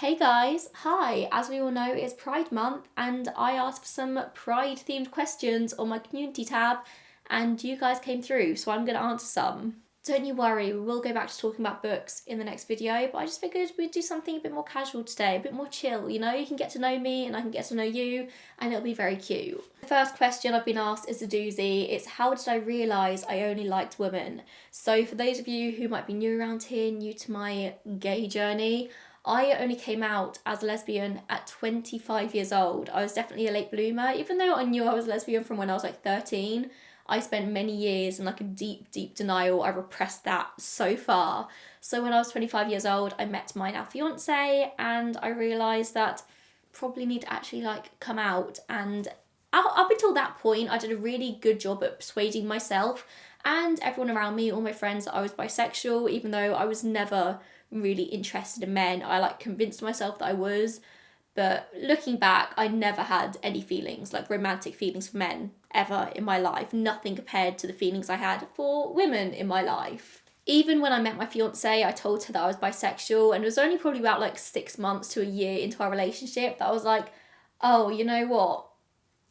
Hey guys, hi! As we all know, it's Pride Month, and I asked for some Pride themed questions on my community tab, and you guys came through, so I'm going to answer some. Don't you worry, we will go back to talking about books in the next video, but I just figured we'd do something a bit more casual today, a bit more chill, you know? You can get to know me, and I can get to know you, and it'll be very cute. The first question I've been asked is a doozy. It's how did I realise I only liked women? So for those of you who might be new around here, new to my gay journey, I only came out as a lesbian at 25 years old. I was definitely a late bloomer, even though I knew I was lesbian from when I was like 13. I spent many years in like a deep, deep denial. I repressed that so far. So when I was 25 years old, I met my now fiance, and I realised that probably need to actually like come out. And up until that point, I did a really good job at persuading myself and everyone around me, all my friends, that I was bisexual, even though I was never really interested in men. I like convinced myself that I was, but looking back, I never had any feelings, like romantic feelings for men ever in my life. Nothing compared to the feelings I had for women in my life. Even when I met my fiance, I told her that I was bisexual, and it was only probably about like 6 months to a year into our relationship that I was like, oh, you know what?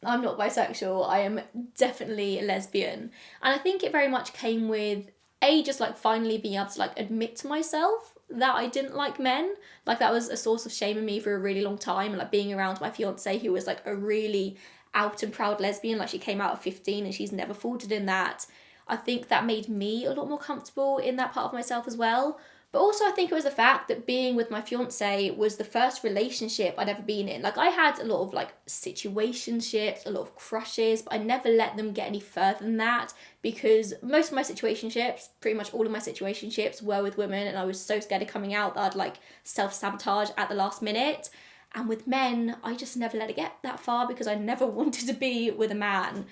I'm not bisexual. I am definitely a lesbian. And I think it very much came with just like finally being able to like admit to myself that I didn't like men. Like that was a source of shame in me for a really long time. And like being around my fiance who was like a really out and proud lesbian, like she came out at 15 and she's never faltered in that. I think that made me a lot more comfortable in that part of myself as well. But also I think it was the fact that being with my fiance was the first relationship I'd ever been in. Like I had a lot of like situationships, a lot of crushes, but I never let them get any further than that because most of my situationships, pretty much all of my situationships were with women, and I was so scared of coming out that I'd like self-sabotage at the last minute. And with men, I just never let it get that far because I never wanted to be with a man.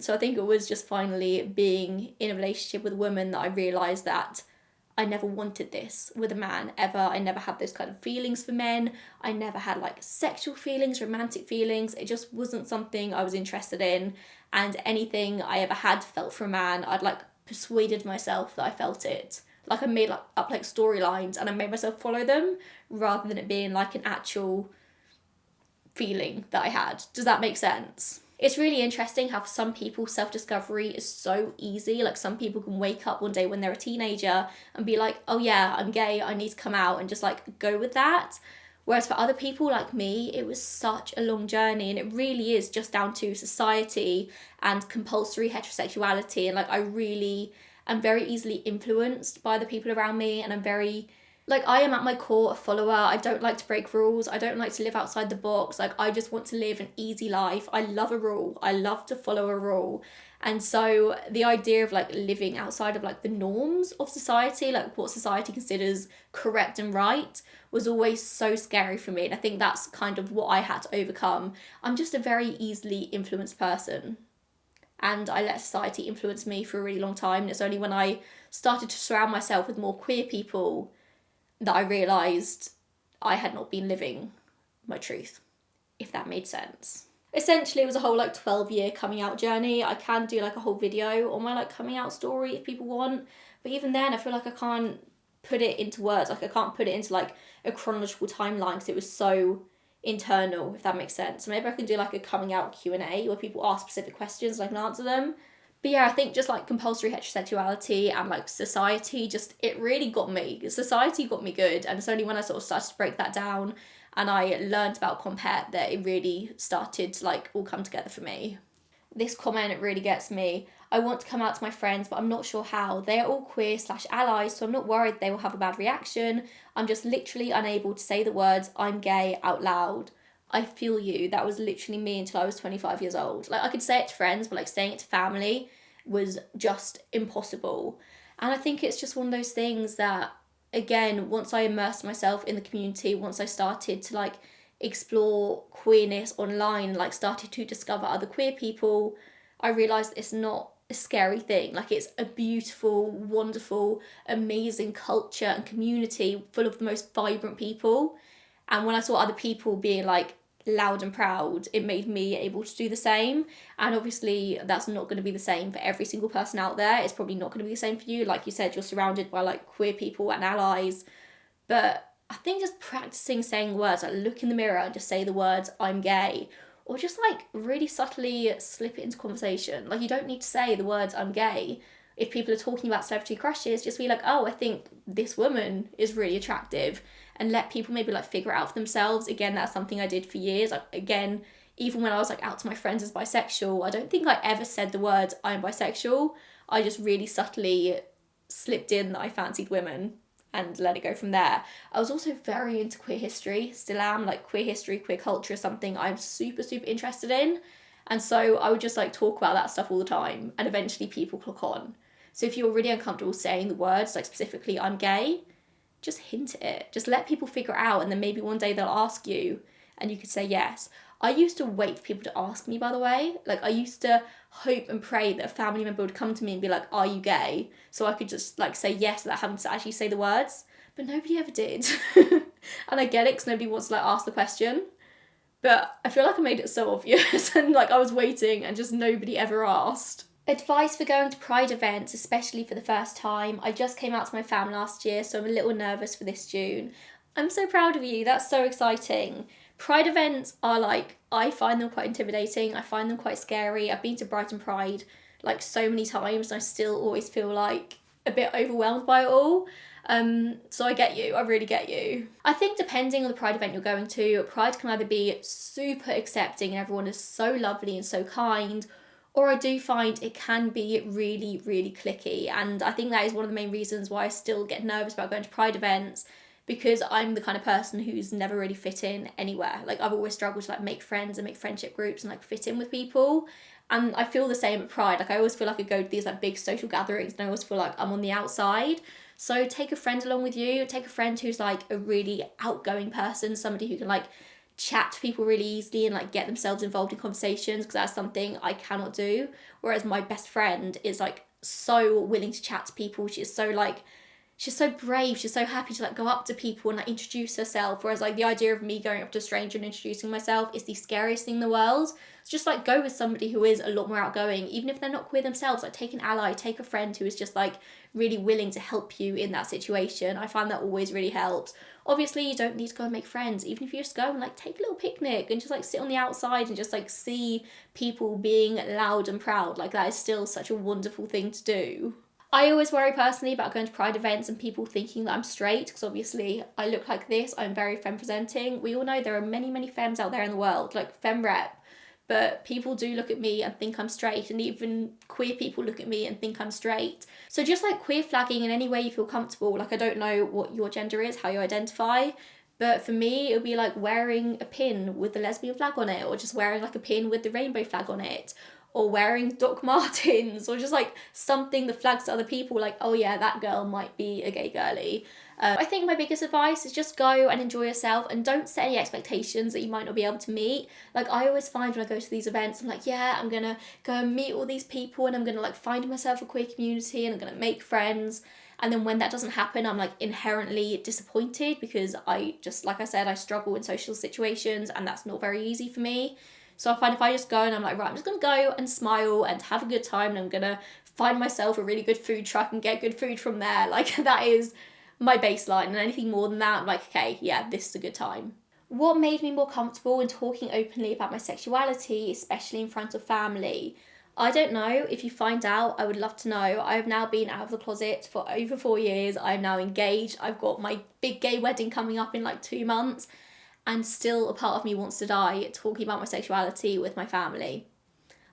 So I think it was just finally being in a relationship with a woman that I realised that I never wanted this with a man ever. I never had those kind of feelings for men. I never had like sexual feelings, romantic feelings. It just wasn't something I was interested in. And anything I ever had felt for a man, I'd like persuaded myself that I felt it. Like I made up like storylines and I made myself follow them rather than it being like an actual feeling that I had. Does that make sense? It's really interesting how for some people self-discovery is so easy. Like some people can wake up one day when they're a teenager and be like, oh yeah, I'm gay, I need to come out, and just like go with that. Whereas for other people like me, it was such a long journey, and it really is just down to society and compulsory heterosexuality. And like I really am very easily influenced by the people around me, and I am at my core a follower. I don't like to break rules. I don't like to live outside the box. Like I just want to live an easy life. I love a rule. I love to follow a rule. And so the idea of like living outside of like the norms of society, like what society considers correct and right, was always so scary for me. And I think that's kind of what I had to overcome. I'm just a very easily influenced person. And I let society influence me for a really long time. And it's only when I started to surround myself with more queer people that I realised I had not been living my truth, if that made sense. Essentially, it was a whole like 12-year coming out journey. I can do like a whole video on my like coming out story if people want, but even then I feel like I can't put it into words. Like I can't put it into like a chronological timeline because it was so internal, if that makes sense. So maybe I can do like a coming out Q&A where people ask specific questions and I can answer them. But yeah, I think just like compulsory heterosexuality and like society, just it really got me. Society got me good, and it's only when I sort of started to break that down and I learned about compet that it really started to like all come together for me. This comment really gets me. I want to come out to my friends, but I'm not sure how. They are all queer/allies, so I'm not worried they will have a bad reaction. I'm just literally unable to say the words I'm gay out loud. I feel you. That was literally me until I was 25 years old. Like I could say it to friends, but like saying it to family was just impossible. And I think it's just one of those things that, again, once I immersed myself in the community, once I started to like explore queerness online, like started to discover other queer people, I realised it's not a scary thing. Like it's a beautiful, wonderful, amazing culture and community full of the most vibrant people. And when I saw other people being like loud and proud, it made me able to do the same. And obviously that's not going to be the same for every single person out there. It's probably not going to be the same for you. Like you said, you're surrounded by like queer people and allies, but I think just practicing saying words, like look in the mirror and just say the words, I'm gay. Or just like really subtly slip it into conversation. Like you don't need to say the words, I'm gay. If people are talking about celebrity crushes, just be like, oh, I think this woman is really attractive. And let people maybe like figure it out for themselves. Again, that's something I did for years. Like, again, even when I was like out to my friends as bisexual, I don't think I ever said the words, I'm bisexual. I just really subtly slipped in that I fancied women and let it go from there. I was also very into queer history, still am. Like queer history, queer culture is something I'm super, super interested in. And so I would just like talk about that stuff all the time, and eventually people click on. So if you're really uncomfortable saying the words, like specifically I'm gay, just hint at it. Just let people figure it out, and then maybe one day they'll ask you and you could say yes. I used to wait for people to ask me, by the way. Like I used to hope and pray that a family member would come to me and be like, are you gay? So I could just like say yes without having to actually say the words. But nobody ever did. And I get it because nobody wants to like ask the question. But I feel like I made it so obvious and like I was waiting and just nobody ever asked. Advice for going to Pride events, especially for the first time. I just came out to my fam last year, so I'm a little nervous for this June. I'm so proud of you, that's so exciting. Pride events are like, I find them quite intimidating, I find them quite scary. I've been to Brighton Pride like so many times and I still always feel like a bit overwhelmed by it all. So I get you, I really get you. I think depending on the Pride event you're going to, Pride can either be super accepting and everyone is so lovely and so kind, or I do find it can be really, really cliquey. And I think that is one of the main reasons why I still get nervous about going to Pride events, because I'm the kind of person who's never really fit in anywhere. Like I've always struggled to like make friends and make friendship groups and like fit in with people. And I feel the same at Pride. Like I always feel like I go to these like big social gatherings and I always feel like I'm on the outside. So take a friend along with you. Take a friend who's like a really outgoing person, somebody who can like chat to people really easily and like get themselves involved in conversations, because that's something I cannot do. Whereas my best friend is like so willing to chat to people. She's so brave, she's so happy to like go up to people and like introduce herself, whereas like the idea of me going up to a stranger and introducing myself is the scariest thing in the world. So just like go with somebody who is a lot more outgoing, even if they're not queer themselves. Like take an ally, take a friend who is just like really willing to help you in that situation. I find that always really helps. Obviously you don't need to go and make friends, even if you just go and like take a little picnic and just like sit on the outside and just like see people being loud and proud. Like that is still such a wonderful thing to do. I always worry personally about going to Pride events and people thinking that I'm straight, because obviously I look like this, I'm very femme presenting. We all know there are many, many femmes out there in the world, like femme rep, but people do look at me and think I'm straight, and even queer people look at me and think I'm straight. So just like queer flagging in any way you feel comfortable. Like I don't know what your gender is, how you identify, but for me it would be like wearing a pin with the lesbian flag on it, or just wearing like a pin with the rainbow flag on it, or wearing Doc Martens, or just like something that flags to other people like, oh yeah, that girl might be a gay girly. I think my biggest advice is just go and enjoy yourself and don't set any expectations that you might not be able to meet. Like I always find when I go to these events, I'm like, yeah, I'm gonna go and meet all these people and I'm gonna like find myself a queer community and I'm gonna make friends. And then when that doesn't happen, I'm like inherently disappointed, because I just, like I said, I struggle in social situations and that's not very easy for me. So I find if I just go and I'm like, right, I'm just going to go and smile and have a good time, and I'm going to find myself a really good food truck and get good food from there. Like that is my baseline, and anything more than that, I'm like, okay, yeah, this is a good time. What made me more comfortable in talking openly about my sexuality, especially in front of family? I don't know. If you find out, I would love to know. I have now been out of the closet for over 4 years. I'm now engaged. I've got my big gay wedding coming up in like 2 months. And still a part of me wants to die talking about my sexuality with my family.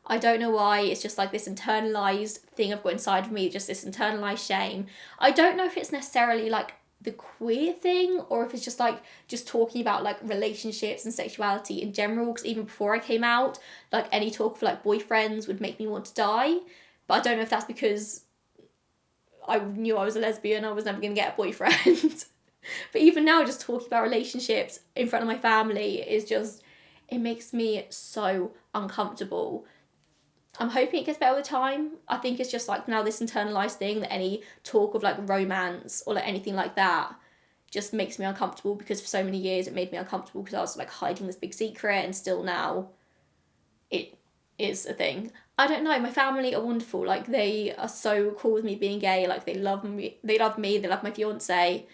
I don't know why, it's just like this internalised thing I've got inside of me, just this internalised shame. I don't know if it's necessarily like the queer thing, or if it's just like just talking about like relationships and sexuality in general, because even before I came out, like any talk of like boyfriends would make me want to die. But I don't know if that's because I knew I was a lesbian, I was never going to get a boyfriend. But even now, just talking about relationships in front of my family is just, it makes me so uncomfortable. I'm hoping it gets better with time. I think it's just like now this internalised thing that any talk of like romance or like anything like that just makes me uncomfortable, because for so many years it made me uncomfortable because I was like hiding this big secret, and still now it is a thing. I don't know, my family are wonderful. Like they are so cool with me being gay. Like they love me, they love my fiance.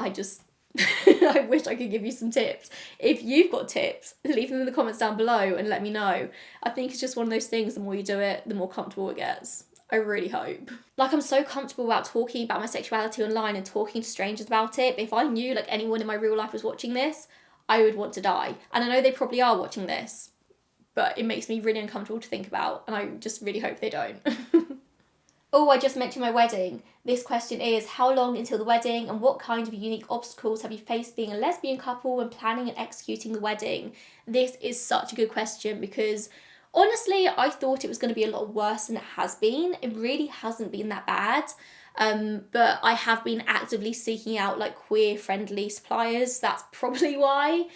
I just I wish I could give you some tips. If you've got tips, leave them in the comments down below and let me know. I think it's just one of those things, the more you do it, the more comfortable it gets. I really hope. Like, I'm so comfortable about talking about my sexuality online and talking to strangers about it, but if I knew like anyone in my real life was watching this, I would want to die. And I know they probably are watching this, but it makes me really uncomfortable to think about, and I just really hope they don't. Oh, I just mentioned my wedding. This question is, how long until the wedding, and what kind of unique obstacles have you faced being a lesbian couple when planning and executing the wedding? This is such a good question because honestly, I thought it was going to be a lot worse than it has been. It really hasn't been that bad. But I have been actively seeking out like queer friendly suppliers. That's probably why.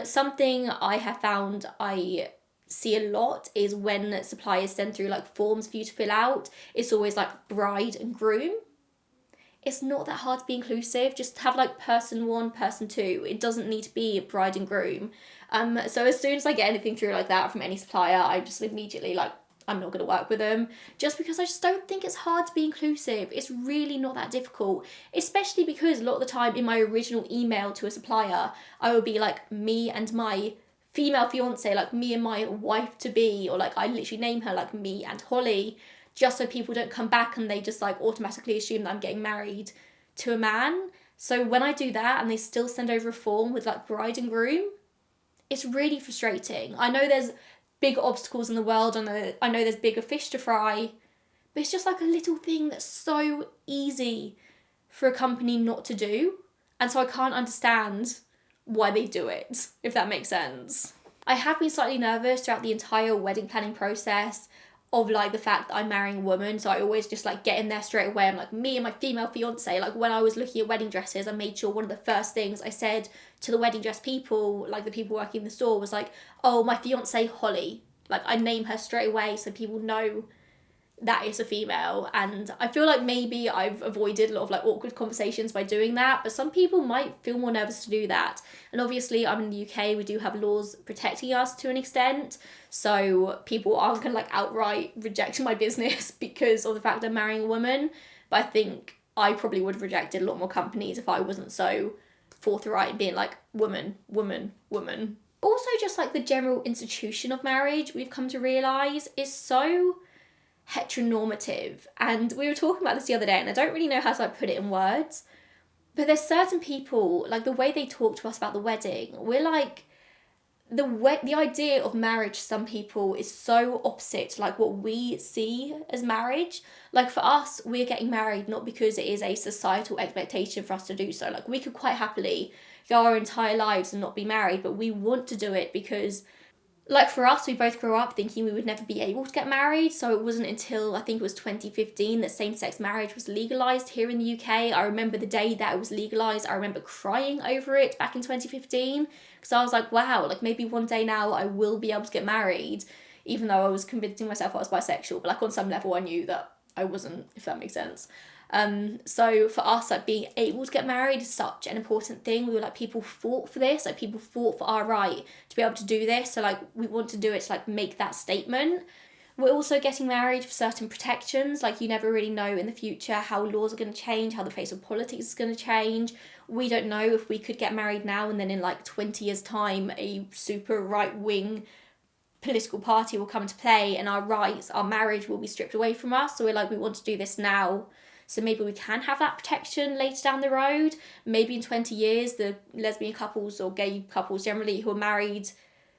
Something I have found I see a lot is when suppliers send through like forms for you to fill out, it's always like bride and groom. It's not that hard to be inclusive, just have like person 1, person 2. It doesn't need to be bride and groom. So as soon as I get anything through like that from any supplier, I just immediately like, I'm not going to work with them, just because I just don't think it's hard to be inclusive. It's really not that difficult, especially because a lot of the time in my original email to a supplier, I would be like me and my female fiance, like me and my wife to be, or like I literally name her like me and Holly, just so people don't come back and they just like automatically assume that I'm getting married to a man. So when I do that and they still send over a form with like bride and groom, it's really frustrating. I know there's big obstacles in the world, and I know there's bigger fish to fry, but it's just like a little thing that's so easy for a company not to do. And so I can't understand why they do it, if that makes sense. I have been slightly nervous throughout the entire wedding planning process of like the fact that I'm marrying a woman, so I always just like get in there straight away. I'm like, me and my female fiance. Like when I was looking at wedding dresses, I made sure one of the first things I said to the wedding dress people, like the people working in the store, was like, oh, my fiance Holly. Like I name her straight away so people know that is a female. And I feel like maybe I've avoided a lot of like awkward conversations by doing that, but some people might feel more nervous to do that. And obviously I'm in the UK, we do have laws protecting us to an extent, so people aren't gonna like outright reject my business because of the fact I'm marrying a woman. But I think I probably would have rejected a lot more companies if I wasn't so forthright in being like woman, woman, woman. Also just like the general institution of marriage, we've come to realise is so heteronormative. And we were talking about this the other day, and I don't really know how to like put it in words, but there's certain people, like the way they talk to us about the wedding, we're like, the idea of marriage to some people is so opposite to like what we see as marriage. Like for us, we're getting married not because it is a societal expectation for us to do so. Like we could quite happily go our entire lives and not be married, but we want to do it because like for us, we both grew up thinking we would never be able to get married. So it wasn't until I think it was 2015 that same-sex marriage was legalised here in the UK. I remember the day that it was legalised. I remember crying over it back in 2015 because I was like, wow, like maybe one day now I will be able to get married, even though I was convincing myself I was bisexual. But like on some level I knew that I wasn't, if that makes sense. So for us, like being able to get married is such an important thing. We were like, people fought for this, like people fought for our right to be able to do this. So like we want to do it to like make that statement. We're also getting married for certain protections. Like you never really know in the future how laws are going to change, how the face of politics is going to change. We don't know if we could get married now and then in like 20 years time a super right wing political party will come into play and our rights, our marriage will be stripped away from us. So we're like, we want to do this now, so maybe we can have that protection later down the road. Maybe in 20 years, the lesbian couples or gay couples generally who are married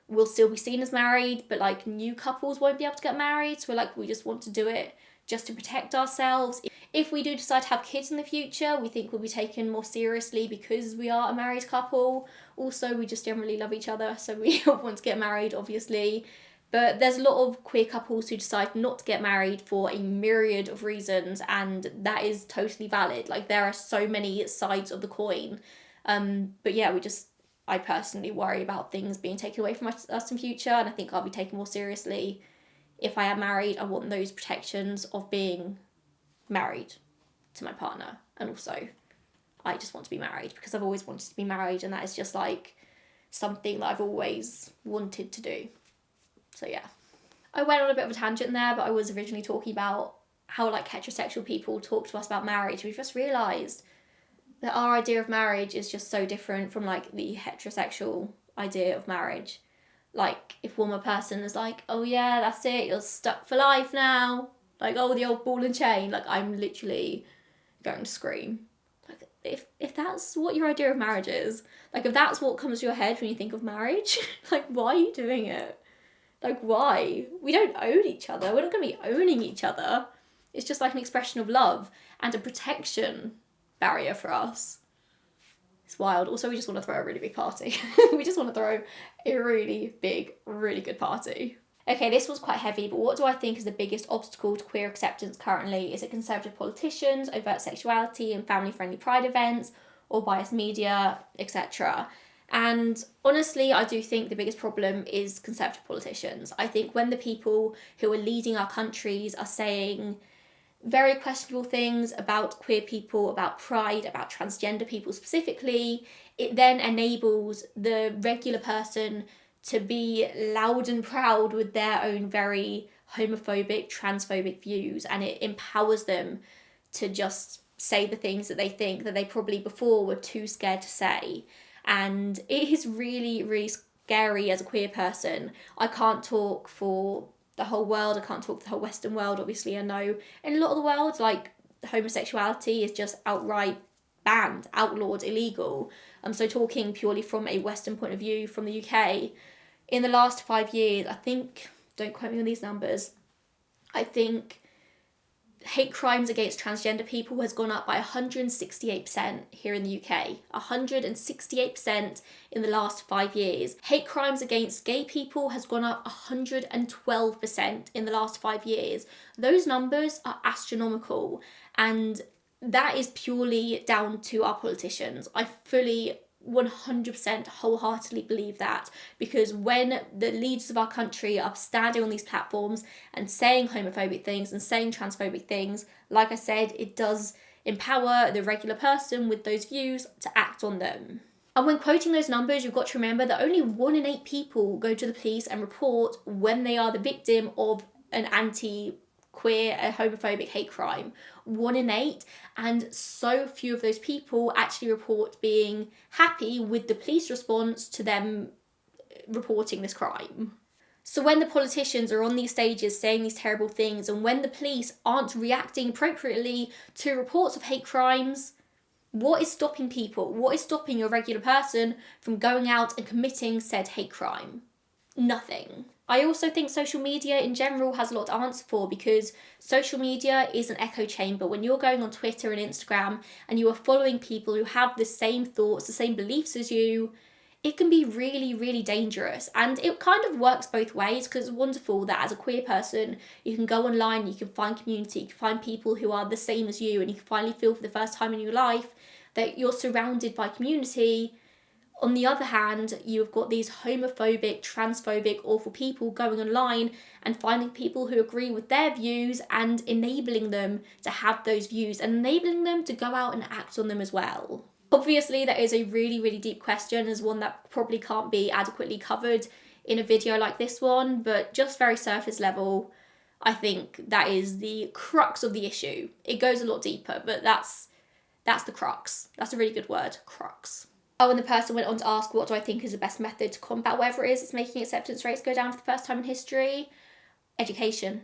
will still be seen as married, but like new couples won't be able to get married. So we're like, we just want to do it just to protect ourselves. If we do decide to have kids in the future, we think we'll be taken more seriously because we are a married couple. Also, we just generally love each other, so we want to get married, obviously. But there's a lot of queer couples who decide not to get married for a myriad of reasons, and that is totally valid. Like, there are so many sides of the coin. But yeah, I personally worry about things being taken away from us in future, and I think I'll be taken more seriously if I am married. I want those protections of being married to my partner, and also I just want to be married because I've always wanted to be married, and that is just like something that I've always wanted to do. So yeah, I went on a bit of a tangent there, but I was originally talking about how like heterosexual people talk to us about marriage. We've just realised that our idea of marriage is just so different from like the heterosexual idea of marriage. Like if one more person is like, oh yeah, that's it, you're stuck for life now, like, oh, the old ball and chain, like, I'm literally going to scream. Like, if that's what your idea of marriage is, like, if that's what comes to your head when you think of marriage, like, why are you doing it? Like, why? We don't own each other. We're not going to be owning each other. It's just like an expression of love and a protection barrier for us. It's wild. Also, we just want to throw a really big party. We just want to throw a really big, really good party. Okay, this was quite heavy, but what do I think is the biggest obstacle to queer acceptance currently? Is it conservative politicians, overt sexuality and family-friendly pride events, or biased media, etc.? And honestly, I do think the biggest problem is conservative politicians. I think when the people who are leading our countries are saying very questionable things about queer people, about pride, about transgender people specifically, it then enables the regular person to be loud and proud with their own very homophobic, transphobic views, and it empowers them to just say the things that they think that they probably before were too scared to say. And it is really, really scary as a queer person. I can't talk for the whole world, I can't talk for the whole Western world, obviously. I know in a lot of the world, like, homosexuality is just outright banned, outlawed, illegal. So talking purely from a Western point of view, from the UK, in the last 5 years, I think, don't quote me on these numbers, I think hate crimes against transgender people has gone up by 168% here in the UK. 168% in the last 5 years. Hate crimes against gay people has gone up 112% in the last 5 years. Those numbers are astronomical, and that is purely down to our politicians. I fully 100% wholeheartedly believe that, because when the leaders of our country are standing on these platforms and saying homophobic things and saying transphobic things, like I said, it does empower the regular person with those views to act on them. And when quoting those numbers, you've got to remember that only 1 in 8 people go to the police and report when they are the victim of an anti-queer, a homophobic hate crime. 1 in 8, and so few of those people actually report being happy with the police response to them reporting this crime. So when the politicians are on these stages saying these terrible things, and when the police aren't reacting appropriately to reports of hate crimes, what is stopping people? What is stopping a regular person from going out and committing said hate crime? Nothing. I also think social media in general has a lot to answer for, because social media is an echo chamber. When you're going on Twitter and Instagram and you are following people who have the same thoughts, the same beliefs as you, it can be really, really dangerous. And it kind of works both ways, because it's wonderful that as a queer person, you can go online, you can find community, you can find people who are the same as you, and you can finally feel for the first time in your life that you're surrounded by community. On the other hand, you've got these homophobic, transphobic, awful people going online and finding people who agree with their views and enabling them to have those views and enabling them to go out and act on them as well. Obviously, that is a really, really deep question, as one that probably can't be adequately covered in a video like this one, but just very surface level, I think that is the crux of the issue. It goes a lot deeper, but that's the crux. That's a really good word, crux. Oh, and the person went on to ask, what do I think is the best method to combat whatever it is that's making acceptance rates go down for the first time in history? Education.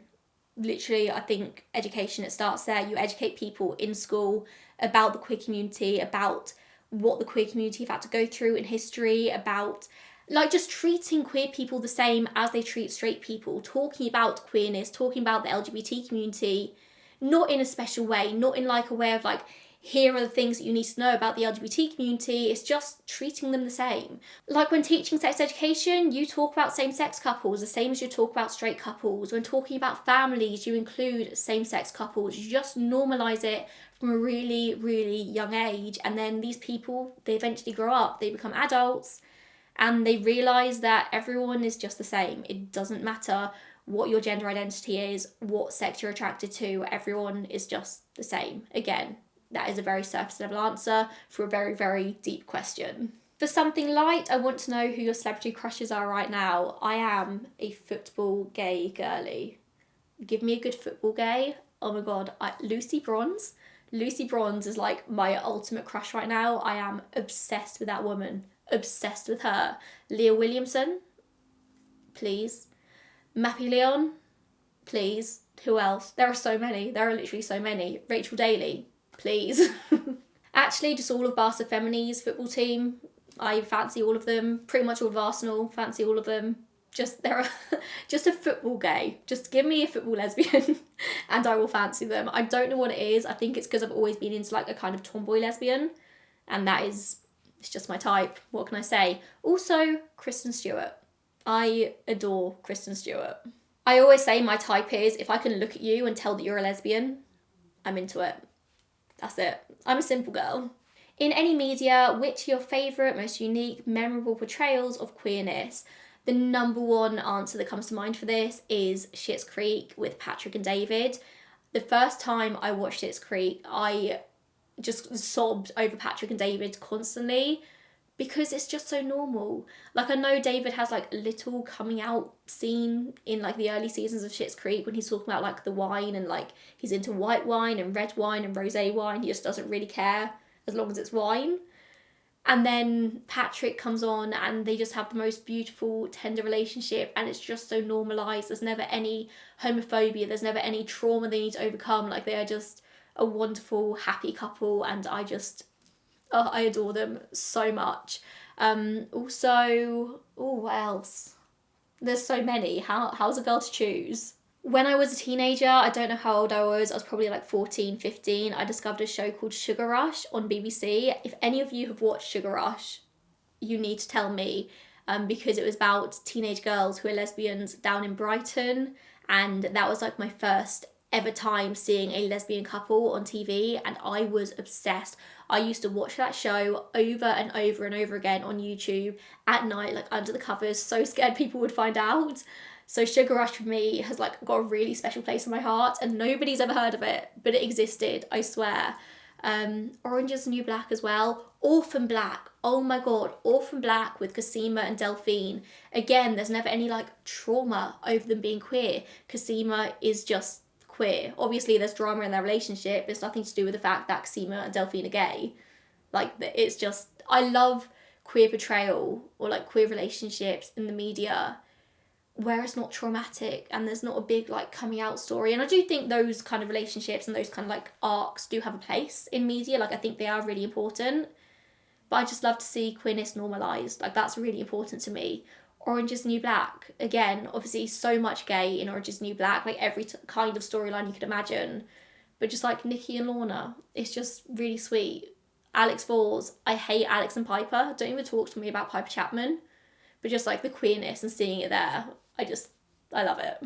Literally, I think education, it starts there. You educate people in school about the queer community, about what the queer community have had to go through in history, about like just treating queer people the same as they treat straight people, talking about queerness, talking about the LGBT community, not in a special way, not in like a way of like, here are the things that you need to know about the LGBT community. It's just treating them the same. Like when teaching sex education, you talk about same-sex couples the same as you talk about straight couples. When talking about families, you include same-sex couples. You just normalise it from a really, really young age. And then these people, they eventually grow up, they become adults, and they realise that everyone is just the same. It doesn't matter what your gender identity is, what sex you're attracted to, everyone is just the same. Again, that is a very surface level answer for a very, very deep question. For something light, I want to know who your celebrity crushes are right now. I am a football gay girly. Give me a good football gay. Oh my god, Lucy Bronze. Lucy Bronze is like my ultimate crush right now. I am obsessed with that woman. Obsessed with her. Leah Williamson, please. Mappy Leon, please. Who else? There are so many. There are literally so many. Rachel Daly, please. Actually, just all of Barca Femini's football team. I fancy all of them. Pretty much all of Arsenal. Fancy all of them. They're just a football gay. Just give me a football lesbian and I will fancy them. I don't know what it is. I think it's because I've always been into like a kind of tomboy lesbian, and it's just my type. What can I say? Also, Kristen Stewart. I adore Kristen Stewart. I always say my type is, if I can look at you and tell that you're a lesbian, I'm into it. That's it. I'm a simple girl. In any media, which are your favourite, most unique, memorable portrayals of queerness? The number one answer that comes to mind for this is Schitt's Creek with Patrick and David. The first time I watched Schitt's Creek, I just sobbed over Patrick and David constantly because it's just so normal. Like, I know David has like a little coming out scene in like the early seasons of Schitt's Creek when he's talking about like the wine and like he's into white wine and red wine and rosé wine. He just doesn't really care as long as it's wine. And then Patrick comes on and they just have the most beautiful, tender relationship, and it's just so normalised. There's never any homophobia, there's never any trauma they need to overcome. Like, they are just a wonderful, happy couple, and I adore them so much. Also, what else? There's so many. How's a girl to choose? When I was a teenager, I don't know how old I was probably like 14, 15, I discovered a show called Sugar Rush on BBC. If any of you have watched Sugar Rush, you need to tell me, because it was about teenage girls who are lesbians down in Brighton, and that was like my first ever time seeing a lesbian couple on TV, and I was obsessed. I used to watch that show over and over and over again on YouTube at night, like under the covers, so scared people would find out. So Sugar Rush for me has like got a really special place in my heart, and nobody's ever heard of it, but it existed, I swear. Orange is the New Black as well. Orphan Black, oh my god, Orphan Black with Cosima and Delphine. Again, there's never any like trauma over them being queer. Cosima is just queer. Obviously there's drama in their relationship, it's nothing to do with the fact that Cosima and Delphine are gay. Like, it's just, I love queer portrayal or like queer relationships in the media where it's not traumatic and there's not a big like coming out story. And I do think those kind of relationships and those kind of like arcs do have a place in media. Like, I think they are really important, but I just love to see queerness normalised. Like, that's really important to me. Orange is the New Black, again, obviously so much gay in Orange is the New Black, like every kind of storyline you could imagine, but just like Nikki and Lorna, it's just really sweet. Alex Falls, I hate Alex and Piper, don't even talk to me about Piper Chapman, but just like the queerness and seeing it there, I love it.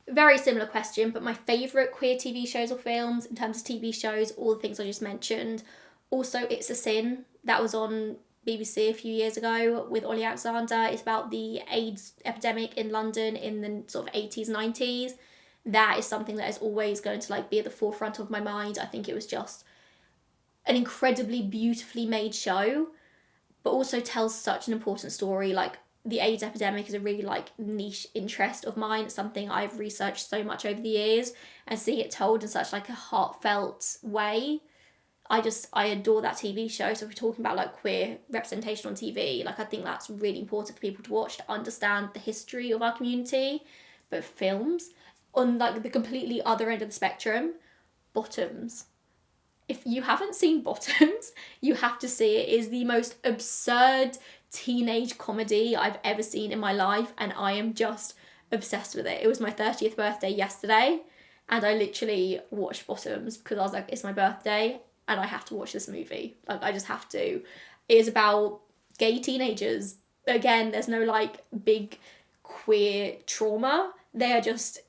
Very similar question, but my favourite queer TV shows or films in terms of TV shows, all the things I just mentioned. Also, It's a Sin, that was on BBC a few years ago with Ollie Alexander. It's about the AIDS epidemic in London in the sort of 80s, 90s. That is something that is always going to like be at the forefront of my mind. I think it was just an incredibly beautifully made show, but also tells such an important story. Like, the AIDS epidemic is a really like niche interest of mine. It's something I've researched so much over the years, and seeing it told in such like a heartfelt way, I adore that TV show. So if we're talking about like queer representation on TV, like I think that's really important for people to watch to understand the history of our community. But films, on like the completely other end of the spectrum, Bottoms. If you haven't seen Bottoms, you have to see it. It is the most absurd teenage comedy I've ever seen in my life, and I am just obsessed with it. It was my 30th birthday yesterday, and I literally watched Bottoms because I was like, it's my birthday and I have to watch this movie. Like, I just have to. It is about gay teenagers. Again, there's no like big queer trauma. They are just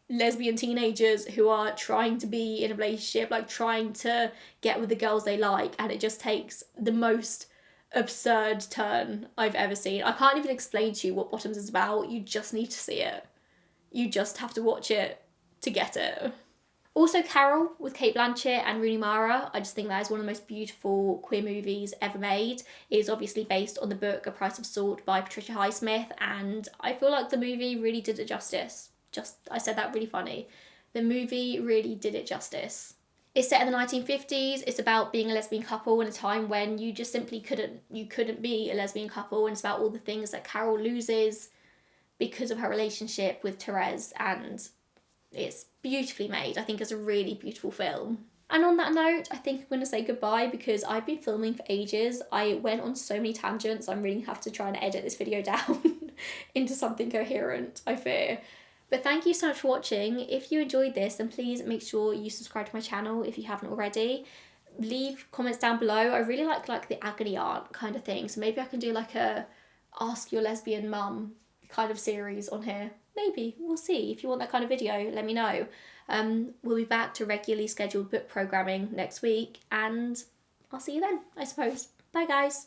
lesbian teenagers who are trying to be in a relationship, like trying to get with the girls they like, and it just takes the most absurd turn I've ever seen. I can't even explain to you what Bottoms is about. You just need to see it. You just have to watch it to get it. Also, Carol with Cate Blanchett and Rooney Mara. I just think that is one of the most beautiful queer movies ever made. It is obviously based on the book A Price of Salt by Patricia Highsmith, and I feel like the movie really did it justice. I said that really funny. The movie really did it justice. It's set in the 1950s. It's about being a lesbian couple in a time when you just simply couldn't be a lesbian couple, and it's about all the things that Carol loses because of her relationship with Therese, and it's beautifully made. I think it's a really beautiful film. And on that note, I think I'm going to say goodbye because I've been filming for ages. I went on so many tangents. I'm really have to try and edit this video down into something coherent, I fear. But thank you so much for watching. If you enjoyed this, then please make sure you subscribe to my channel if you haven't already. Leave comments down below. I really like the agony aunt kind of thing. So maybe I can do like a ask your lesbian mum kind of series on here. Maybe, we'll see. If you want that kind of video, let me know. We'll be back to regularly scheduled book programming next week, and I'll see you then, I suppose. Bye guys.